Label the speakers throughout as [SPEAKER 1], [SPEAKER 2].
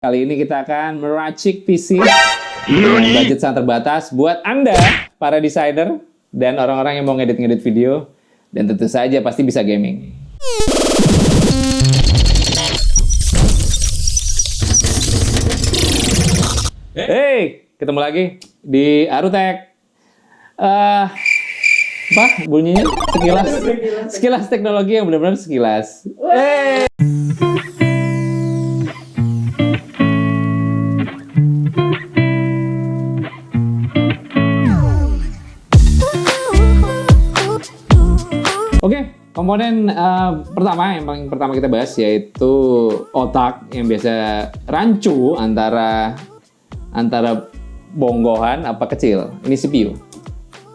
[SPEAKER 1] Kali ini kita akan meracik PC dengan budget sangat terbatas buat Anda, para desainer, dan orang-orang yang mau ngedit-ngedit video, dan tentu saja pasti bisa gaming. Hey, ketemu lagi di Arutek. Apa bunyinya? Sekilas teknologi yang benar-benar sekilas. Hey. Oke, komponen pertama yang paling pertama kita bahas yaitu otak yang biasa rancu antara bonggohan apa kecil. Ini CPU.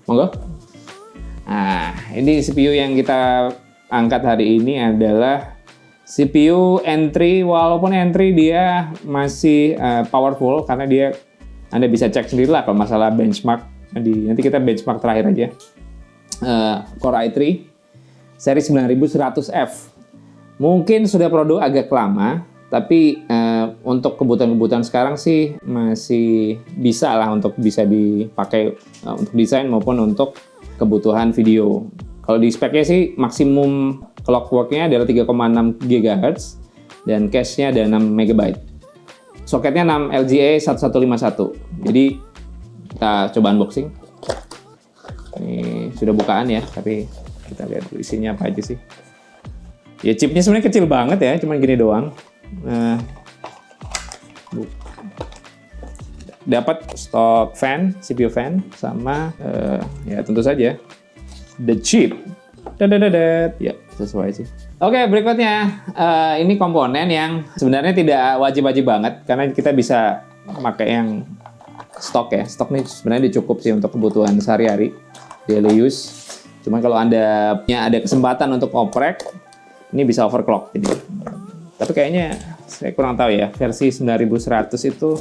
[SPEAKER 1] Monggo. Nah, ini CPU yang kita angkat hari ini adalah CPU N3. Walaupun N3 dia masih powerful karena dia Anda bisa cek sendiri lah kalau masalah benchmark. Nanti kita benchmark terakhir aja. Core i3 seri 9100F. Mungkin sudah produk agak lama, tapi untuk kebutuhan-kebutuhan sekarang sih masih bisa lah untuk bisa dipakai untuk desain maupun untuk kebutuhan video. Kalau di speknya sih maksimum clockwork-nya adalah 3,6 GHz dan cache-nya ada 6 MB. Soketnya 6 LGA 1151. Jadi kita coba unboxing. Ini sudah bukaan ya, tapi kita lihat isinya apa aja sih. Ya chipnya sebenarnya kecil banget ya, cuman gini doang. Dapat stok fan, CPU fan, sama ya tentu saja the chip. Ya sesuai sih. Oke, berikutnya ini komponen yang sebenarnya tidak wajib-wajib banget karena kita bisa pakai yang stok ya. Stok ini sebenarnya cukup sih untuk kebutuhan sehari-hari, daily use. Cuman kalau Anda punya ada kesempatan untuk oprek, ini bisa overclock. Tapi kayaknya saya kurang tahu ya, versi 9100 itu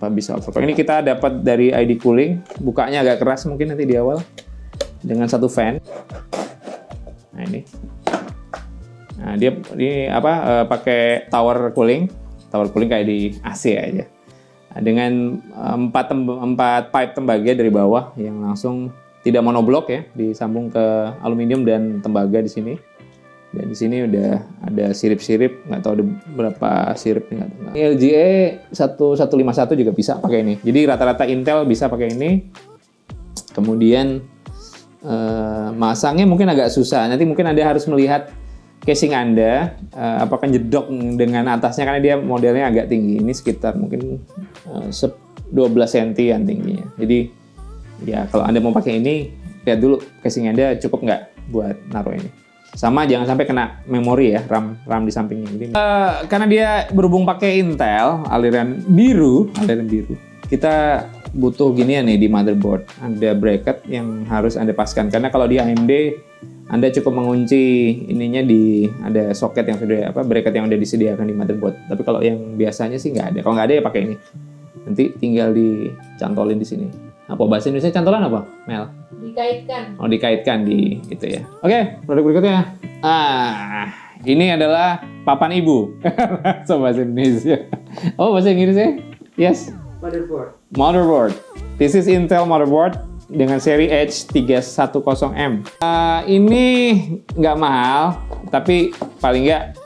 [SPEAKER 1] apa bisa overclock. Ini kita dapat dari ID Cooling, bukanya agak keras mungkin nanti di awal, dengan satu fan. Nah ini, nah dia ini apa? Pakai tower cooling kayak di AC aja. Nah, dengan 4 pipe tembaga dari bawah yang langsung tidak monoblok ya, disambung ke aluminium dan tembaga di sini. Dan di sini udah ada sirip-sirip, nggak tahu ada berapa sirip nggak tahu. LGA 1151 juga bisa pakai ini. Jadi rata-rata Intel bisa pakai ini. Kemudian masangnya mungkin agak susah. Nanti mungkin Anda harus melihat casing Anda, apakah jedok dengan atasnya karena dia modelnya agak tinggi. Ini sekitar mungkin 12 cm tingginya. Jadi ya kalau Anda mau pakai ini, lihat dulu casing Anda cukup nggak buat naruh ini. Sama jangan sampai kena memori ya, RAM di sampingnya. Jadi, karena dia berhubung pakai Intel aliran biru, kita butuh ginian nih di motherboard. Ada bracket yang harus Anda paskan karena kalau di AMD Anda cukup mengunci ininya ada soket yang sudah bracket yang udah disediakan di motherboard. Tapi kalau yang biasanya sih nggak ada. Kalau nggak ada ya pakai ini. Nanti tinggal dicantolin di sini. Apa bahasa Indonesia cantolan apa, Mel?
[SPEAKER 2] Dikaitkan.
[SPEAKER 1] Oh, dikaitkan di itu ya. Oke, produk berikutnya. Ini adalah papan ibu. So, bahasa Indonesia. Oh, bahasa Inggrisnya? Yes. Motherboard. This is Intel motherboard dengan seri H310M. Ini nggak mahal, tapi paling nggak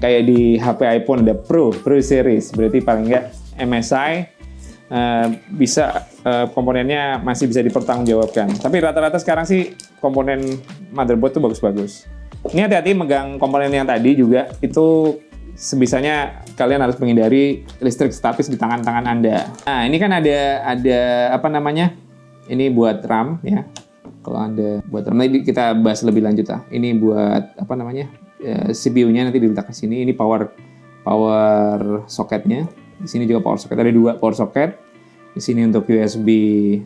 [SPEAKER 1] kayak di HP iPhone ada Pro series. Berarti paling nggak MSI bisa komponennya masih bisa dipertanggungjawabkan. Tapi rata-rata sekarang sih komponen motherboard tuh bagus-bagus. Ini hati-hati megang komponen yang tadi juga, itu sebisanya kalian harus menghindari listrik statis di tangan-tangan Anda. Nah, ini kan ada apa namanya? Ini buat RAM ya. Kalau Anda buat RAM, nanti kita bahas lebih lanjut lah. Ini buat apa namanya? CPU-nya nanti diletak ke sini. Ini power socketnya. Di sini juga power socket, ada 2 power socket. Di sini untuk USB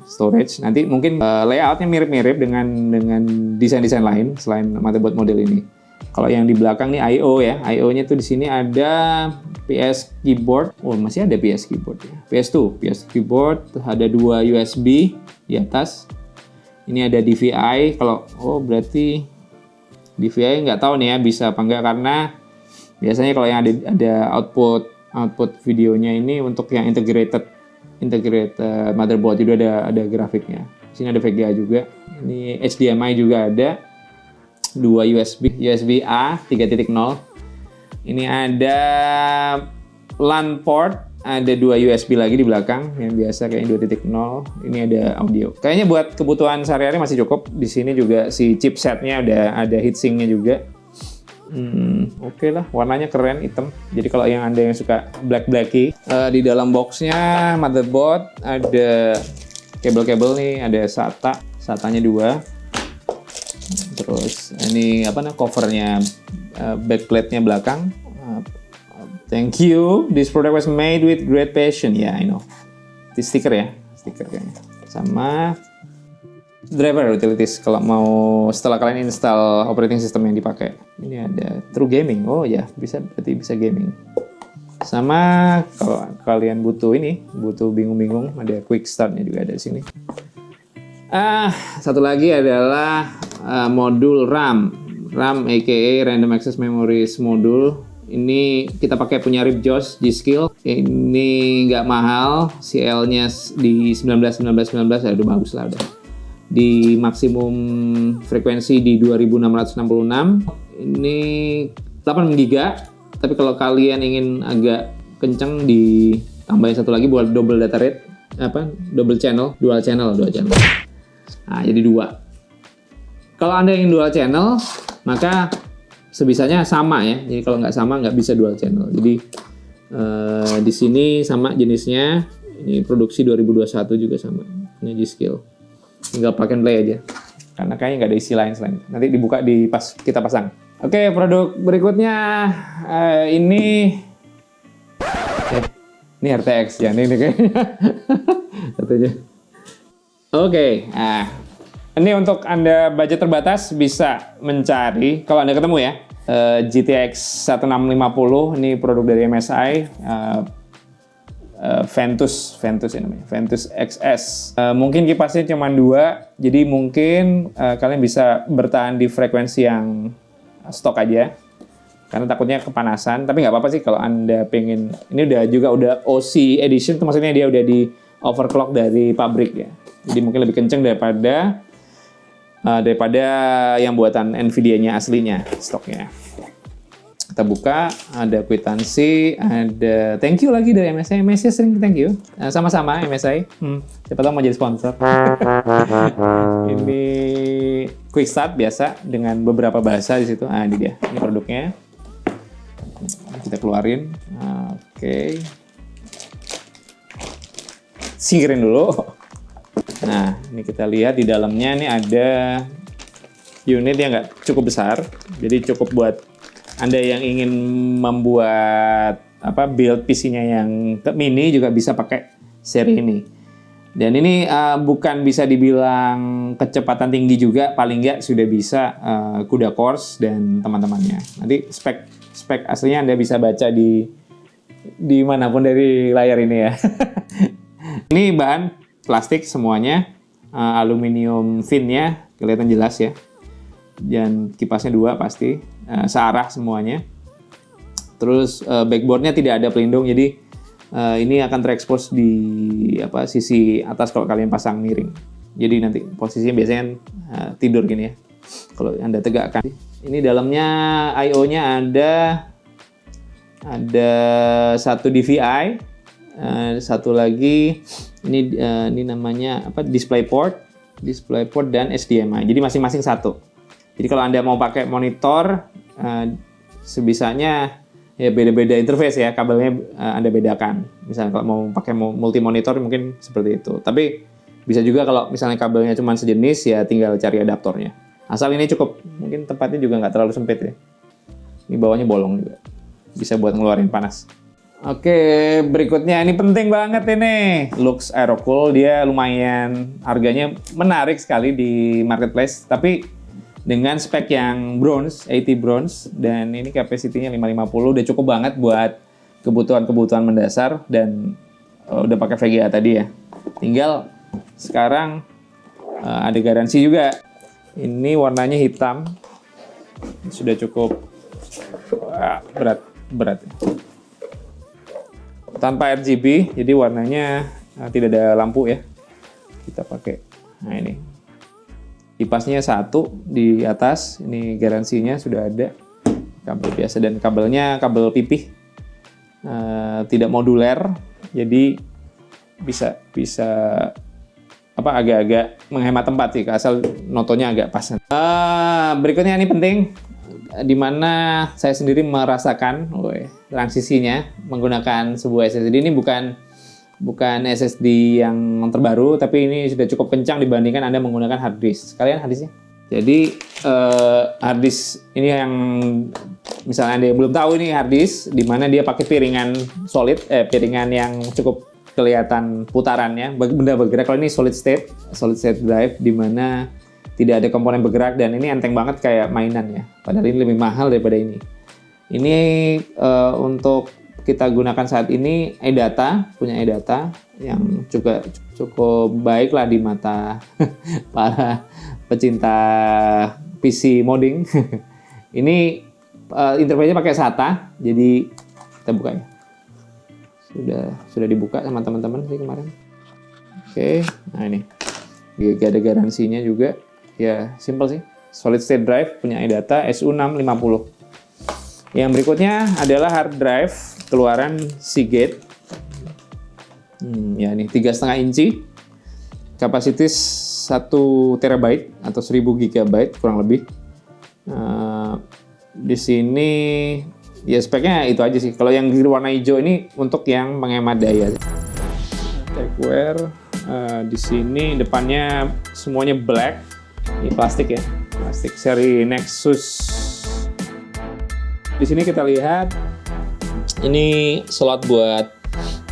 [SPEAKER 1] storage. Nanti mungkin layoutnya mirip-mirip dengan desain-desain lain selain motherboard model ini. Kalau yang di belakang nih I/O ya. I/O-nya tuh di sini ada PS keyboard. Oh, masih ada PS keyboard ya. PS keyboard, ada 2 USB di atas. Ini ada DVI. Berarti DVI nggak tahu nih ya bisa apa enggak, karena biasanya kalau yang ada output output videonya ini untuk yang integrated motherboard, jadi ada grafiknya. Sini ada VGA juga. Ini HDMI juga ada. 2 USB A 3.0. Ini ada LAN port, ada 2 USB lagi di belakang yang biasa kayak 2.0. Ini ada audio. Kayaknya buat kebutuhan sehari-hari masih cukup. Di sini juga si chipsetnya ada heatsinknya juga. Oke lah, warnanya keren, hitam. Jadi kalau Anda yang suka blacky, di dalam boxnya motherboard ada kabel-kabel nih, ada SATA-nya 2. Terus ini covernya, backplate-nya belakang. Thank you. This product was made with great passion. Yeah, I know. Ini stiker kayaknya. Sama driver utilities kalau mau setelah kalian install operating system yang dipakai. Ini ada True Gaming. Oh ya, berarti bisa gaming. Sama kalau kalian butuh bingung-bingung, ada quick start-nya juga ada di sini. Satu lagi adalah modul RAM aka Random Access Memories module. Ini kita pakai punya Ripjos G-Skill. Ini nggak mahal, CL-nya di 19, udah bagus lah udah. Di maksimum frekuensi di 2666. Ini 8 GB. Tapi kalau kalian ingin agak kenceng, ditambahin satu lagi buat double data rate, dual channel. Nah, jadi 2. Kalau Anda ingin dual channel, maka sebisanya sama ya. Jadi kalau nggak sama nggak bisa dual channel. Jadi di sini sama jenisnya. Ini produksi 2021 juga sama. Ini G-Skill. Tinggal plug and play aja. Karena kayaknya nggak ada isi lain selain. Nanti dibuka kita pasang. Oke, produk berikutnya ini RTX ya. Ini kayaknya. Katanya. Oke, ini untuk Anda budget terbatas bisa mencari, kalau Anda ketemu ya, GTX 1650, ini produk dari MSI, Ventus ini namanya, Ventus XS. Mungkin kipasnya cuma 2, jadi mungkin kalian bisa bertahan di frekuensi yang stok aja, karena takutnya kepanasan. Tapi nggak apa-apa sih kalau Anda pengen, ini udah OC edition, itu maksudnya dia udah di overclock dari pabrik ya. Jadi mungkin lebih kenceng daripada yang buatan Nvidia-nya aslinya, stoknya. Kita buka, ada kwitansi, ada thank you lagi dari MSI. MSI sering thank you. Sama-sama MSI. Siapa tahu mau jadi sponsor. Ini quick start biasa dengan beberapa bahasa di situ. Ini dia. Ini produknya. Kita keluarin. Oke. Singkirin dulu. Nah, ini kita lihat di dalamnya ini ada unit yang nggak cukup besar, jadi cukup buat Anda yang ingin membuat build PC-nya yang mini juga bisa pakai seri ini. Dan ini bukan bisa dibilang kecepatan tinggi juga, paling nggak sudah bisa CUDA cores dan teman-temannya. Nanti spek aslinya Anda bisa baca di manapun dari layar ini ya. Ini bahan plastik semuanya, aluminium fin-nya kelihatan jelas ya, dan kipasnya 2 pasti, searah semuanya. Terus backboard-nya tidak ada pelindung, jadi ini akan terekspos di sisi atas kalau kalian pasang miring. Jadi nanti posisinya biasanya tidur gini ya, kalau Anda tegakkan. Ini dalamnya I/O-nya ada satu DVI, satu lagi ini namanya DisplayPort dan HDMI. Jadi masing-masing satu. Jadi kalau Anda mau pakai monitor, sebisanya ya beda-beda interface ya, kabelnya Anda bedakan. Misalnya kalau mau pakai multi monitor mungkin seperti itu. Tapi bisa juga kalau misalnya kabelnya cuma sejenis ya tinggal cari adaptornya. Asal ini cukup, mungkin tempatnya juga nggak terlalu sempit ya. Ini bawahnya bolong juga. Bisa buat ngeluarin panas. Oke, berikutnya ini penting banget ini. Lux Aerocool, dia lumayan harganya menarik sekali di marketplace, tapi dengan spek yang bronze, 80 bronze, dan ini capacity-nya 550, udah cukup banget buat kebutuhan mendasar, dan udah pakai VGA tadi ya. Tinggal sekarang ada garansi juga. Ini warnanya hitam, sudah cukup berat. tanpa RGB, jadi warnanya tidak ada lampu ya. Kita pakai, nah ini kipasnya satu di atas, ini garansinya sudah ada, kabel biasa dan kabelnya kabel pipih, tidak moduler, jadi bisa agak-agak menghemat tempat sih, asal notonya agak pas. Berikutnya ini penting, dimana saya sendiri merasakan transisinya menggunakan sebuah SSD. Ini bukan SSD yang terbaru, tapi ini sudah cukup kencang dibandingkan Anda menggunakan hard disk. Sekalian hard disknya. Jadi hard disk ini yang misalnya Anda belum tahu, ini hard disk dimana dia pakai piringan solid, piringan yang cukup kelihatan putarannya, benda bergerak. Kalau ini solid state drive, di mana tidak ada komponen bergerak dan ini enteng banget kayak mainan ya. Padahal ini lebih mahal daripada ini. Ini untuk kita gunakan saat ini punya eData yang juga cukup baik lah di mata para pecinta PC modding. Ini interface-nya pakai SATA, jadi kita buka ya. Sudah dibuka sama teman-teman sih kemarin. Oke, nah ini gak ada garansinya juga. Ya, simple sih. Solid state drive punya eData SU650. Yang berikutnya adalah hard drive keluaran Seagate. Ya ini 3,5 inci. Kapasitas 1 terabyte atau 1000 GB kurang lebih. Di sini ya speknya itu aja sih. Kalau yang warna hijau ini untuk yang menghemat daya. Techwear, di sini depannya semuanya black. Ini plastik ya, plastik seri Nexus. Di sini kita lihat ini slot buat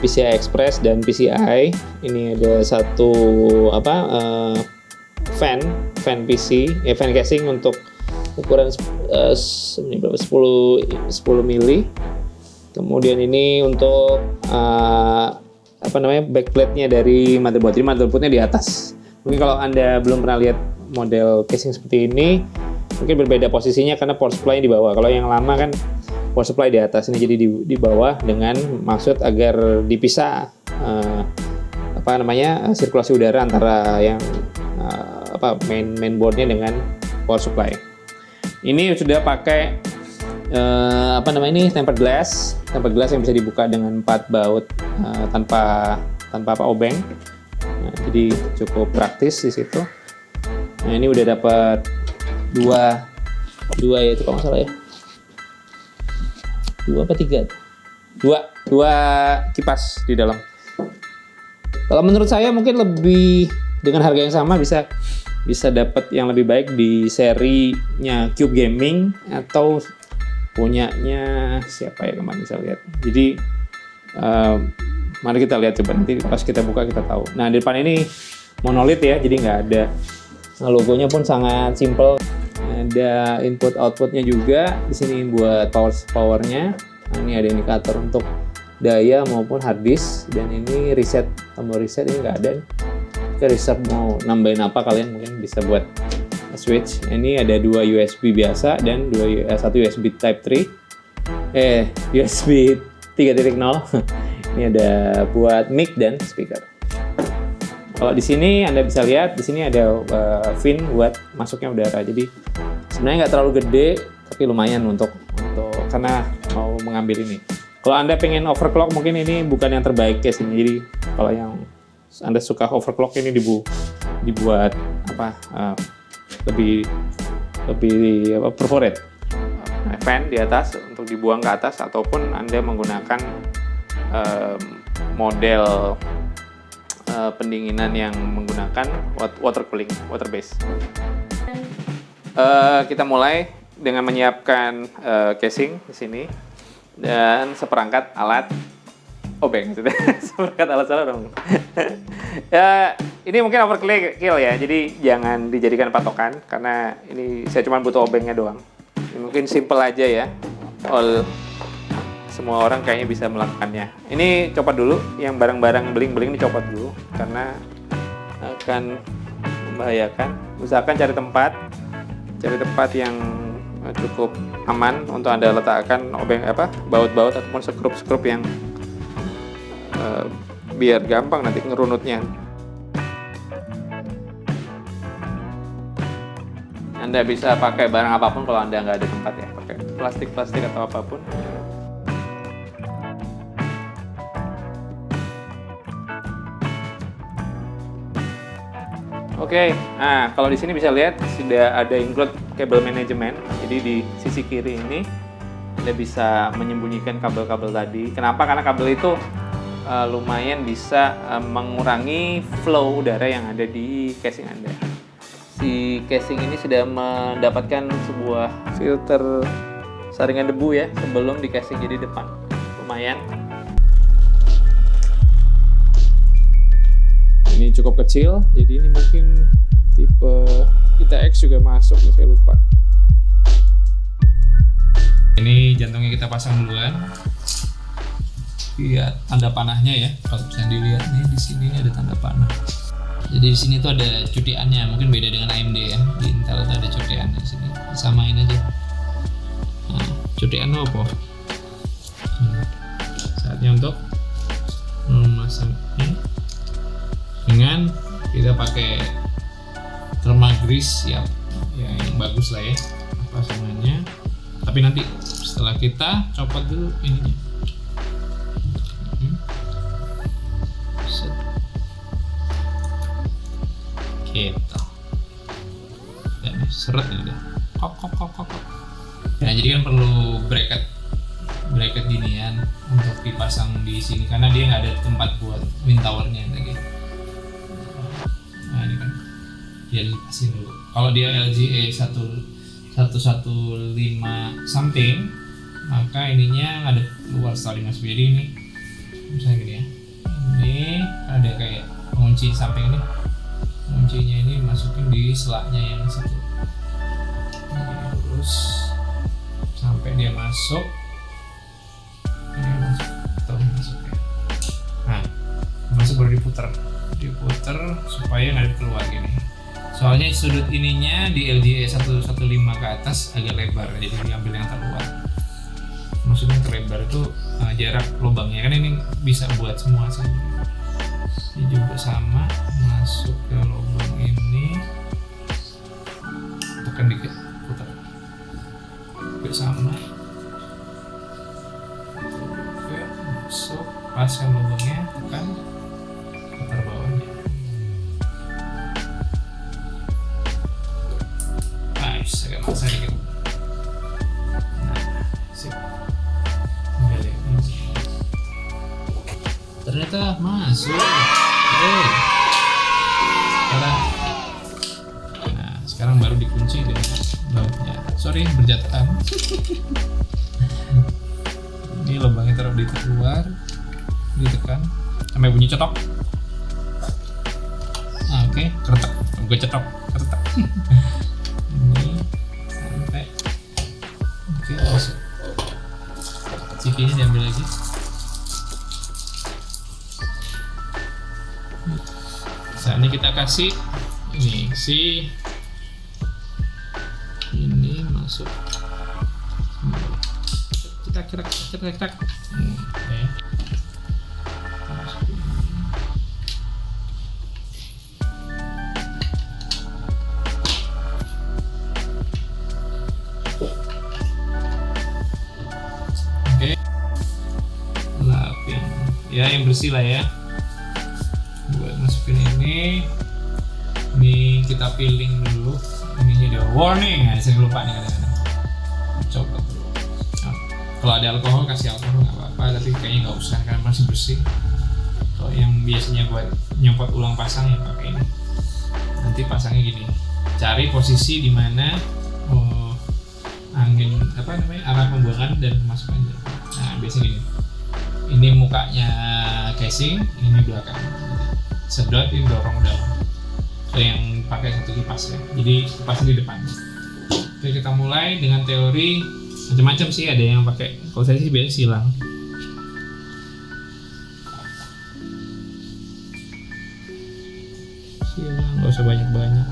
[SPEAKER 1] PCI Express dan PCI. Ini ada satu fan PC, fan casing untuk ukuran 10 mili. Kemudian ini untuk backplate-nya dari motherboard. Jadi motherboard-nya di atas. Mungkin kalau Anda belum pernah lihat model casing seperti ini, mungkin berbeda posisinya karena power supply di bawah. Kalau yang lama kan power supply di atas, ini jadi di bawah dengan maksud agar dipisah sirkulasi udara antara yang mainboardnya dengan power supply. Ini sudah pakai tempered glass yang bisa dibuka dengan 4 baut tanpa obeng. Nah, jadi cukup praktis di situ. Nah, ini udah dapat dua ya, itu kalau nggak salah ya. 2 apa 3? 2 kipas di dalam. Kalau menurut saya mungkin lebih dengan harga yang sama bisa dapat yang lebih baik di serinya Cube Gaming atau punyanya siapa ya kemarin saya lihat. Jadi mari kita lihat coba, nanti pas kita buka kita tahu. Nah, di depan ini monolith ya, jadi nggak ada. Nah, logonya pun sangat simple. Ada input outputnya juga. Di sini buat powernya. Nah, ini ada indikator untuk daya maupun hard disk, dan ini tombol reset ini nggak ada. Kita reset mau nambahin apa, kalian mungkin bisa buat switch. Ini ada 2 USB biasa dan 1 USB Type 3. USB 3.0. Ini ada buat mic dan speaker. Kalau di sini Anda bisa lihat, di sini ada fin buat masuknya udara. Jadi sebenarnya nggak terlalu gede, tapi lumayan untuk karena mau mengambil ini. Kalau Anda pengen overclock, mungkin ini bukan yang terbaik case ini. Jadi kalau yang Anda suka overclock, ini dibuat lebih perforate. Fan di atas untuk dibuang ke atas, ataupun Anda menggunakan model pendinginan yang menggunakan water cooling, water base. Kita mulai dengan menyiapkan casing di sini dan seperangkat alat obeng. Seperangkat alat salah dong. Ya, ini mungkin overkill ya, jadi jangan dijadikan patokan karena ini saya cuma butuh obengnya doang. Ini mungkin simple aja ya. Semua orang kayaknya bisa melakukannya. Ini copot dulu, yang barang-barang beling-beling ini copot dulu karena akan membahayakan. Usahakan cari tempat yang cukup aman untuk Anda letakkan baut-baut ataupun skrup-skrup yang biar gampang nanti ngerunutnya. Anda bisa pakai barang apapun kalau Anda nggak ada tempat ya, pakai plastik atau apapun. Oke, nah kalau di sini bisa lihat sudah ada include kabel manajemen. Jadi di sisi kiri ini Anda bisa menyembunyikan kabel-kabel tadi. Kenapa? Karena kabel itu lumayan bisa mengurangi flow udara yang ada di casing Anda. Si casing ini sudah mendapatkan sebuah filter saringan debu ya sebelum di casing jadi depan. Lumayan. Ini cukup kecil, jadi ini mungkin tipe kita X juga masuk, saya lupa. Ini jantungnya kita pasang duluan. Lihat tanda panahnya ya, kalau bisa dilihat nih di sini ada tanda panah. Jadi di sini tuh ada cutiannya, mungkin beda dengan AMD ya. Di Intel tuh ada cutiannya di sini. Samain aja. Nah, cutian apa? Saatnya untuk memasang ini. Dengan kita pakai thermal grease ya yang bagus lah ya pasangannya. Tapi nanti setelah kita copot dulu ininya. Gitu. Dan seret ini udah. Kok. Nah, jadi kan perlu bracket ginian untuk dipasang di sini karena dia nggak ada tempat buat wind towernya lagi. Nah, ini kan dia lepasin dulu. Kalau dia LGA 115 something, maka ininya nggak ada keluar starting masuk. Jadi ini misalnya gini ya. Ini ada kayak pengunci samping ini. Kuncinya ini masukin di selaknya yang situ. Terus sampai dia masuk. Ini masuk ya. Nah, masuk baru diputer supaya nggak ada keluar gini. Soalnya sudut ininya di LGA 115 ke atas agak lebar, jadi diambil yang terluar. Maksudnya terlebar itu jarak lubangnya kan ini bisa buat semua sih. Ini juga sama, masuk ke lubang ini, tekan dikit, putar. Juga sama. Oke, masuk, pasang lubangnya, tekan, putar bawahnya. Nice, agak maksa dikit. Nah, sip. Ambil yang ini. Ternyata masuk. Sekarang baru dikunci dengan bautnya. Sorry, berjatuhan. Ini lubangnya taruh di luar, ditekan sampai bunyi cetok. Oke, keretak. Gue cetok, keretak. Ini sampai. Oke, masuk. Cipinya diambil lagi. Saat ini kita kasih ini masuk. Cetak. Okay. Oke. Lapin. Ya, yang bersih lah ya. Buat masukin ini kita peeling dulu. Ininya dia warning, ya, saya lupa nih kadang-kadang. Coba dulu. Nah, kalau ada alkohol kasih alkohol nggak apa-apa, tapi kayaknya nggak usah karena masih bersih. Kalau yang biasanya buat nyopot ulang pasang ya pakai ini. Nanti pasangnya gini. Cari posisi di mana angin arah pembuangan dan pemasukan. Nah, biasanya gini. Ini mukanya casing, ini belakang. Sedot, ini dorong dalam. Yang pakai satu kipas ya, jadi kipasnya di depan. Oke, kita mulai dengan teori macam-macam sih, ada yang pakai, kalau saya sih biasa silang. Nggak usah banyak-banyak.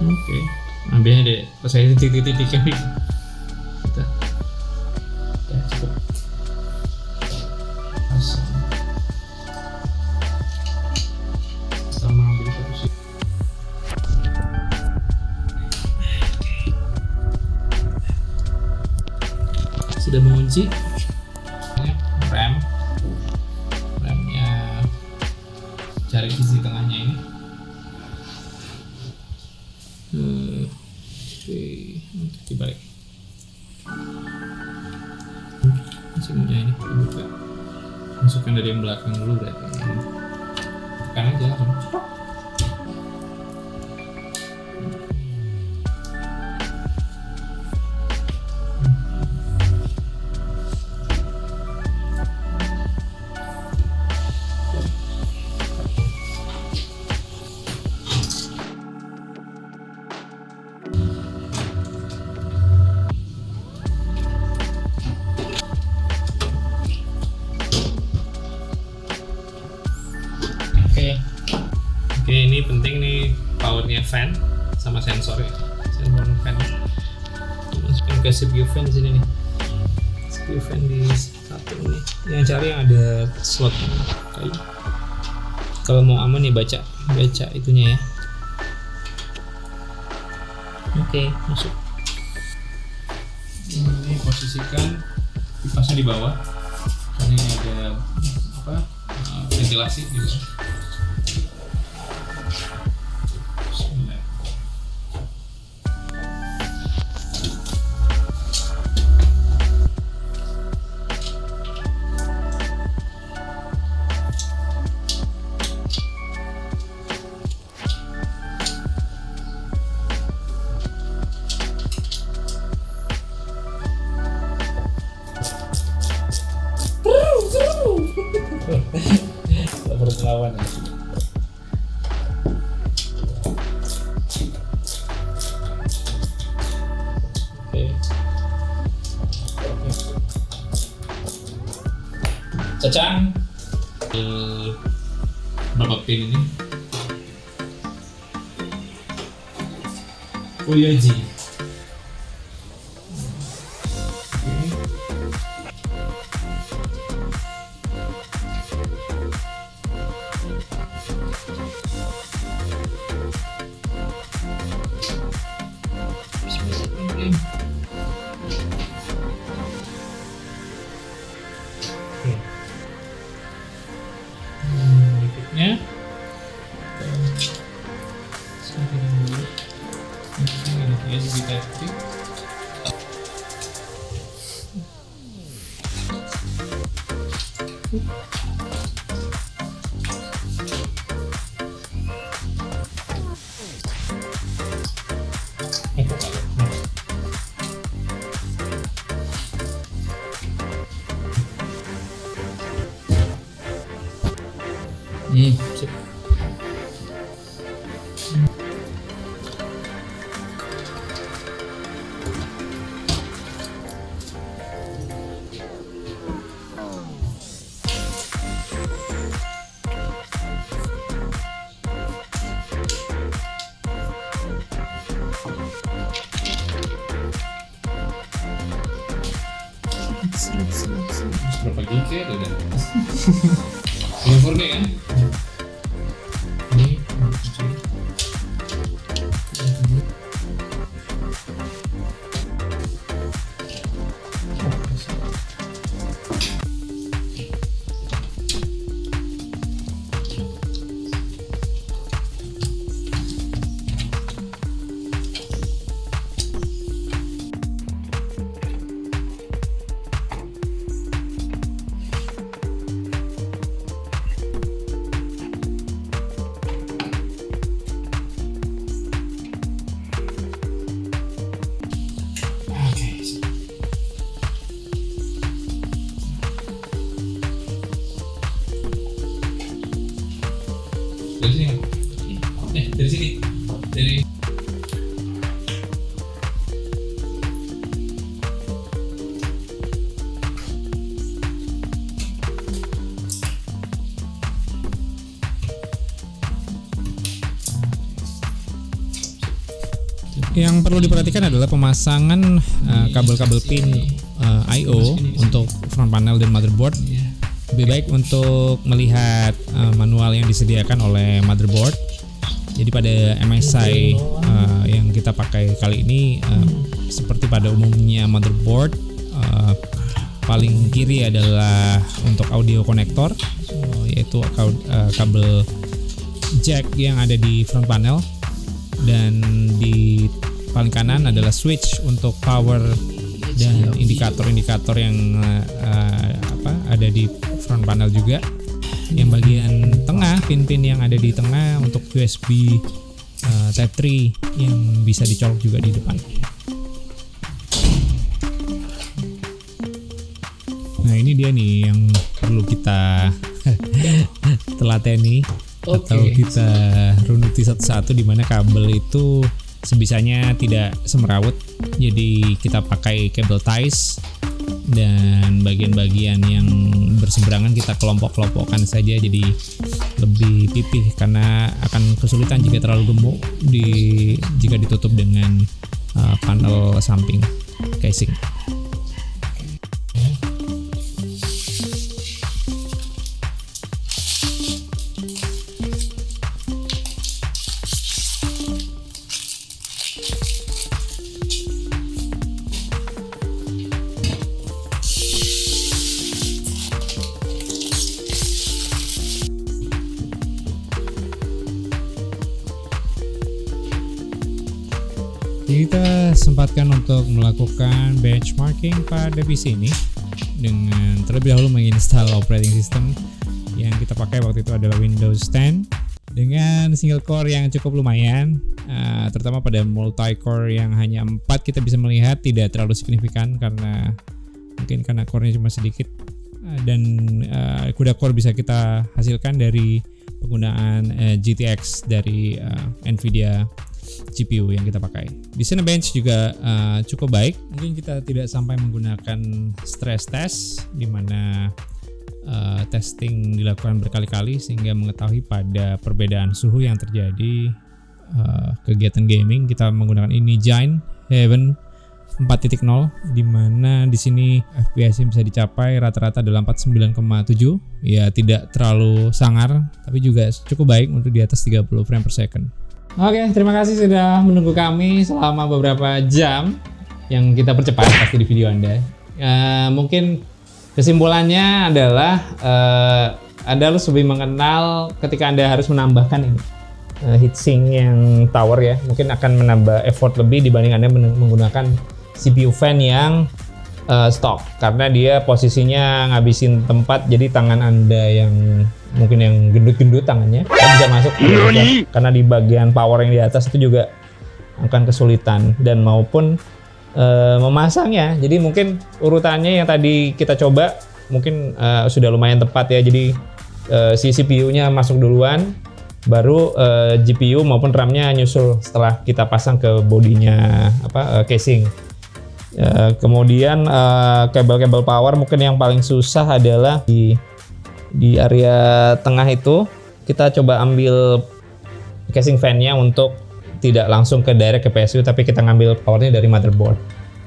[SPEAKER 1] Oke, nah biasanya Pas saya titik-titiknya nih. Udah. Ya, cukup. Pasang. Sama ambil satu sih. Sudah mengunci. Remnya cari sisi tengahnya ini. Oke, untuk dibalik. Mesinnya ini dibuka. Masukkan dari yang belakang dulu berarti. Tekan aja langsung. Oke, ini penting nih powernya fan sama sensor ya, sensor fan. Masukin ke CPU fan di sini nih. CPU fan di satu ini. Yang cari yang ada slot kayu. Kalau mau aman nih baca itunya ya. Oke, masuk. Ini posisikan kipasnya di bawah. Karena ini ada ventilasi di bawah. Lawan ya. Oke. Cacang berapa pin ini? Fuyoji. Berikutnya USB Type-C. Sip. Berapa giga ya udah? Ini 4K kan? Ini
[SPEAKER 2] Yang perlu diperhatikan adalah pemasangan kabel-kabel pin I/O untuk front panel dan motherboard. Lebih baik untuk melihat manual yang disediakan oleh motherboard. Jadi pada MSI yang kita pakai kali ini, seperti pada umumnya motherboard, paling kiri adalah untuk audio konektor, yaitu kabel jack yang ada di front panel, dan di paling kanan adalah switch untuk power dan indikator-indikator yang ada di front panel juga. Yang bagian tengah, pin-pin yang ada di tengah untuk USB Type 3 yang bisa dicolok juga di depan. Nah, ini dia nih yang perlu kita telateni atau kita runuti satu-satu, di mana kabel itu sebisanya tidak semerawut. Jadi kita pakai kabel ties, dan bagian-bagian yang berseberangan kita kelompok-kelompokkan saja, jadi lebih pipih karena akan kesulitan jika terlalu gemuk jika ditutup dengan panel samping casing. Kita sempatkan untuk melakukan benchmarking pada PC ini dengan terlebih dahulu menginstal operating system. Yang kita pakai waktu itu adalah Windows 10 dengan single core yang cukup lumayan, terutama pada multi core yang hanya 4 kita bisa melihat tidak terlalu signifikan karena core-nya cuma sedikit, dan CUDA core bisa kita hasilkan dari penggunaan GTX dari Nvidia GPU yang kita pakai. Di Cinebench juga cukup baik. Mungkin kita tidak sampai menggunakan stress test, di mana testing dilakukan berkali-kali sehingga mengetahui pada perbedaan suhu yang terjadi kegiatan gaming. Kita menggunakan ini Giant Heaven 4.0, di mana di sini FPS yang bisa dicapai rata-rata adalah 49,7. Ya, tidak terlalu sangar, tapi juga cukup baik untuk di atas 30 frame per second.
[SPEAKER 1] Oke, terima kasih sudah menunggu kami selama beberapa jam yang kita percepat pasti di video Anda. Mungkin kesimpulannya adalah Anda harus lebih mengenal ketika Anda harus menambahkan ini heatsink yang tower ya. Mungkin akan menambah effort lebih dibanding Anda menggunakan CPU fan yang stock, karena dia posisinya ngabisin tempat, jadi tangan Anda yang mungkin yang gendut-gendut tangannya bisa masuk karena di bagian power yang di atas itu juga akan kesulitan, dan maupun memasangnya. Jadi mungkin urutannya yang tadi kita coba mungkin sudah lumayan tepat ya. Jadi si CPU-nya masuk duluan, baru GPU maupun RAM-nya nyusul setelah kita pasang ke bodinya casing. Kemudian kabel-kabel power mungkin yang paling susah adalah di area tengah itu. Kita coba ambil casing fan-nya untuk tidak langsung ke direct ke PSU, tapi kita ngambil powernya dari motherboard.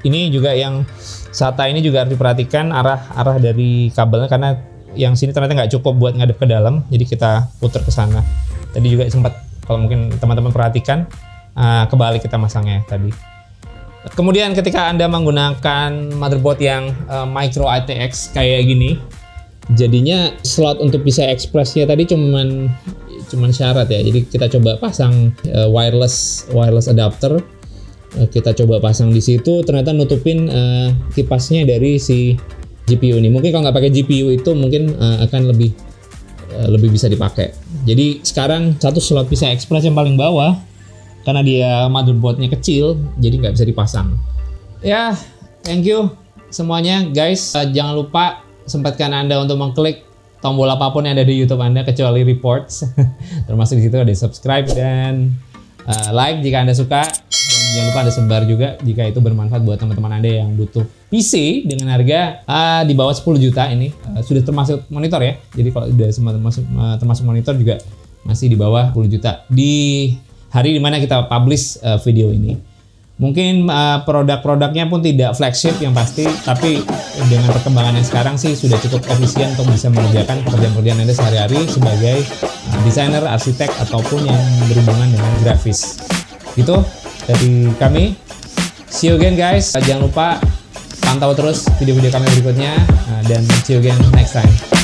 [SPEAKER 1] Ini juga yang SATA ini juga harus diperhatikan arah dari kabelnya, karena yang sini ternyata nggak cukup buat ngadep ke dalam, jadi kita putar ke sana. Tadi juga sempat, kalau mungkin teman-teman perhatikan, kebalik kita masangnya tadi. Kemudian ketika Anda menggunakan motherboard yang micro ATX kayak gini, jadinya slot untuk PCI Express-nya tadi cuman syarat ya. Jadi kita coba pasang wireless adapter. Kita coba pasang di situ, ternyata nutupin kipasnya dari si GPU ini. Mungkin kalau nggak pakai GPU itu mungkin akan lebih bisa dipakai. Jadi sekarang satu slot PCI Express yang paling bawah, karena dia motherboardnya kecil, jadi nggak bisa dipasang. Ya, thank you semuanya guys. Jangan lupa sempatkan Anda untuk mengklik tombol apapun yang ada di YouTube Anda kecuali reports. Termasuk di situ ada subscribe dan like jika Anda suka. Dan jangan lupa Anda sebar juga jika itu bermanfaat buat teman-teman Anda yang butuh PC dengan harga di bawah 10 juta ini. Sudah termasuk monitor ya. Jadi kalau sudah termasuk monitor juga masih di bawah 10 juta. Di hari dimana kita publish video ini. Mungkin produk-produknya pun tidak flagship yang pasti, tapi dengan perkembangan yang sekarang sih sudah cukup efisien untuk bisa mengerjakan pekerjaan-pekerjaan Anda sehari-hari sebagai desainer, arsitek, ataupun yang berhubungan dengan grafis. Gitu dari kami. See you again guys. Jangan lupa pantau terus video-video kami berikutnya, dan see you again next time.